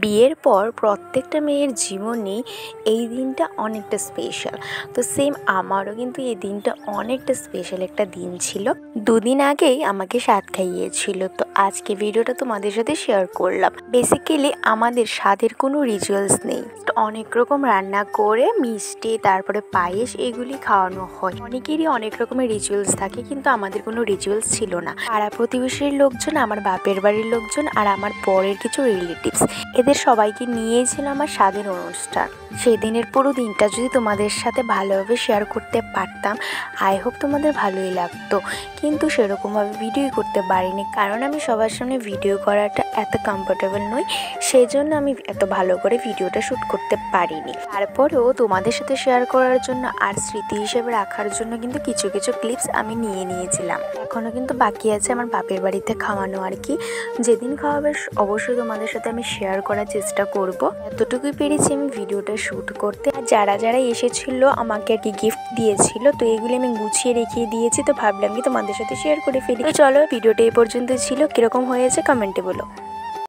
বিয়ের পর প্রত্যেকটা মেয়ের জীবনেই এই দিনটা অনেকটা স্পেশাল। তো সেম আমারও কিন্তু এই দিনটা অনেকটা স্পেশাল একটা দিন ছিল। দুদিন আগেই আমাকে স্বাদ খাইয়েছিল, তো আজকে ভিডিওটা তোমাদের সাথে শেয়ার করলাম। বেসিক্যালি আমাদের স্বাদের কোনো রিচুয়ালস নেই, অনেক রকম রান্না করে মিষ্টি তারপরে পায়েস এগুলি খাওয়ানো হয়। অনেকেরই অনেক রকমের রিচুয়ালস থাকে, কিন্তু আমাদের কোনো রিচুয়ালস ছিল না। পাড়া প্রতিবেশীর লোকজন, আমার বাপের বাড়ির লোকজন আর আমার পরের কিছু রিলেটিভস, এদের সবাইকে নিয়েই ছিল আমার স্বাদের অনুষ্ঠান। সেদিনের পুরো দিনটা যদি তোমাদের সাথে ভালোভাবে শেয়ার করতে পারতাম, আই হোপ তোমাদের ভালোই লাগতো। কিন্তু সেরকমভাবে ভিডিও করতে পারিনি, কারণ আমি সবার সামনে ভিডিও করাটা এত কমফোর্টেবল নই, সেই জন্য আমি এত ভালো করে ভিডিওটা শ্যুট করতে পারিনি। তারপরেও তোমাদের সাথে শেয়ার করার জন্য আর স্মৃতি হিসেবে রাখার জন্য কিন্তু কিছু কিছু ক্লিপস আমি নিয়েছিলাম। এখনও কিন্তু বাকি আছে আমার বাপের বাড়িতে খাওয়ানো আর কি। যেদিন খাওয়াবে অবশ্যই তোমাদের সাথে আমি শেয়ার করার চেষ্টা করব। এতটুকুই পেরেছি আমি ভিডিওটা শ্যুট করতে। আর যারা যারা এসেছিল আমাকে আর কি গিফট দিয়েছিল, তো এগুলি আমি গুছিয়ে রেখে দিয়েছি, তো ভাবলাম কি তোমাদের সাথে শেয়ার করে ফেলি। তো চলো, ভিডিওটা এই পর্যন্ত ছিল, কিরকম হয়েছে কমেন্টে বলো।